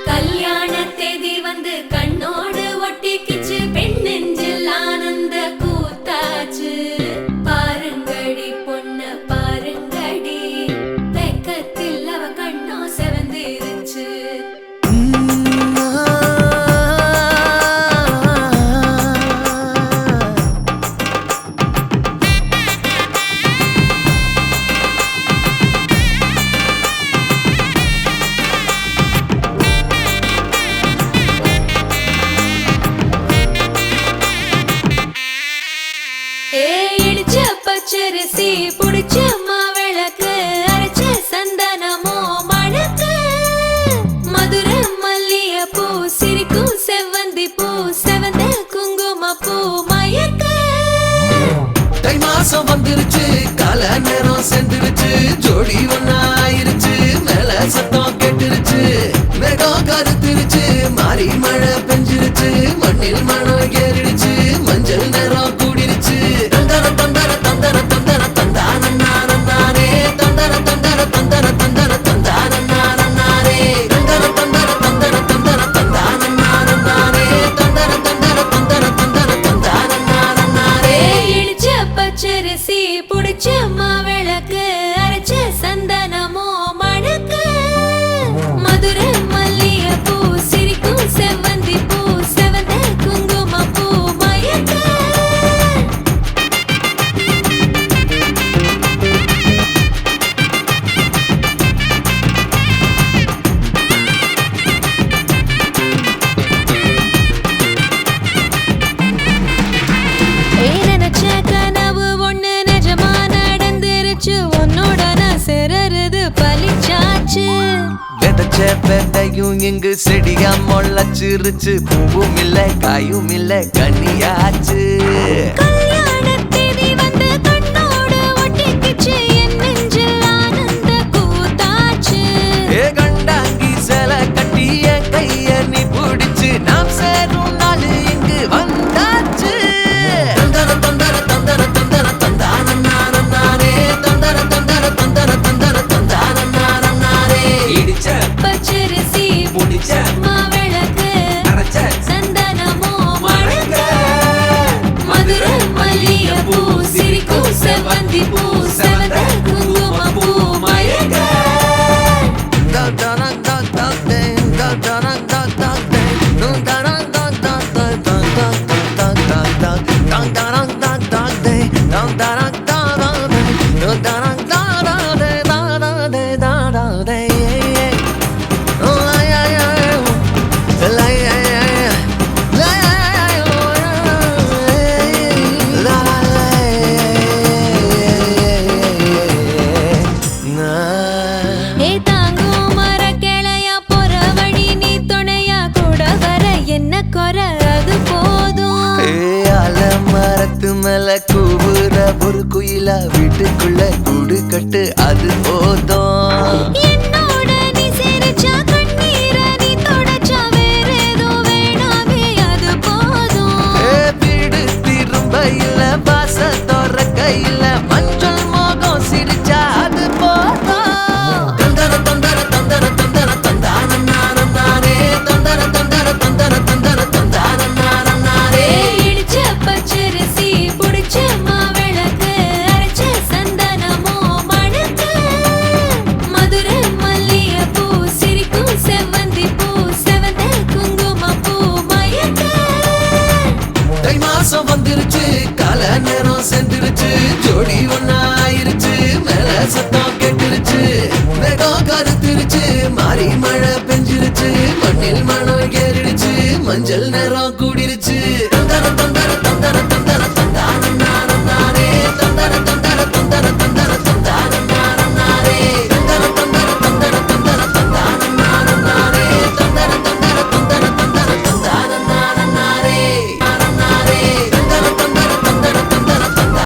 கல்யாண தேதி வந்து கண்ணோடு ஒட்டிக்கிச்சு, பெண் நெஞ்சில் ஆனந்த கூத்தாச்சு. பாருங்கடி பொண்ண பாருங்கடி, வெக்கத்தில் அவ கண்ணோ செவந்திருச்சு. இடிச்ச பச்சரிசி புடிச்ச மாவிளக்கு, அரைச்ச சந்தனமோ மணக்கு. மதுரை மல்லிய பூ சிரிக்கும் செவ்வந்தி பூ, செவந்த குங்கும பூ மயக்க. தை மாசம் வந்துருச்சு, கால நேரம் சென்றுருச்சு, ஜோடி ஒன்னாயிருச்சு, மேல சத்தம் கேட்டுருச்சு. மேகம் கருத்துருச்சு, மாறி மழை பெஞ்சிருச்சு, மண்ணில் மனம் ஏறிடுச்சு, மஞ்சள் நேரம் கூடிருச்சு. தந்தர தந்தர தந்தர தந்தர தந்தானே, தந்தர தந்தர தந்தர தந்தர தந்தானே, தந்தர தந்தர தந்தர தந்தர தந்தானே, தந்தர தந்தர தந்தர தந்தர தந்தானே. இடிச்ச பச்சரிசி புடிச்ச மாவிளக்கு, அரைச்ச சந்தனமோ மணக்கு. மதுரை மல்லிய பூ சிரிக்கும் செவ்வந்தி பூ, செவந்த குங்கும பூ மயக்க. நினைச்ச கனவு ஒண்ணு நிஜமா நடந்துருச்சு, உன்னோட நான் சேரறது பலிச்சாச்சு. விதைச்ச விதையும் இங்கு செடியா முளைச்சிருச்சு, பூவும் இல்ல காயும் இல்ல கனியாச்சு. கல்யாண தேதி வந்து கண்ணோடு ஒட்டிக்கிச்சு, என் நெஞ்சில் ஆனந்த கூத்தாச்சு. ஏ கண்டாங்கி சில கட்டி என் கைய நீ பிடிச்சு, நாம் சேரும் நாள் இங்கு வந்தாச்சு. தந்தர தந்தர தந்தர தந்தர தந்தானே, தந்தர தந்தர தந்தர தந்தர தந்தானே. இடிச்ச பச்சரிசி புடிச்ச மாவிளக்கு, அரைச்ச சந்தனமோ மணக்க. மதுரை மல்லிய பூ சிரிக்கும் செவ்வந்தி பூ, செவந்த குங்கும பூ மயக்க. தாங்கும் மர கிளையா போற வழி, நீ துணையா கூட வர என்ன குறை அது போதும். மரத்து மேல கூவுற ஒரு குயிலா, வீட்டுக்குள்ள கூடு கட்டு அது போதும். என்னோட நீ சிரிச்சா கண்ணீர நீ தொடச்சா வேற ஏதோ வேணாமே அது போதும். வீடு திரும்ப இல்ல, பாச தோற கையில, மஞ்சள் மோகம் சிரிச்சா அது போதும். தந்தர தந்தர தந்தர தந்தர தந்தானே, தந்தர தந்தர தந்தர தந்தர தந்தானே. இடிச்ச பச்சரிசி புடிச்ச மாவிளக்கு, அரைச்ச சந்தனமோ மணக்க. மதுரை மல்லிய பூ சிரிக்கும் செவ்வந்தி பூ, செவந்த குங்கும பூ மயக்க. தை மாசம் வந்துருச்சு, கால நேரம் சென்றுருச்சு, ஜோடி ஒன்னாயிருச்சு, மேல சத்தம் கேட்டுருச்சு. மேகம் கருத்துருச்சு, மாறி மழை பெஞ்சிருச்சு, மண்ணில் மனம் ஏறிடுச்சு, மஞ்சள் நேரம் கூடிருச்சு. தந்தர தந்தர தந்தர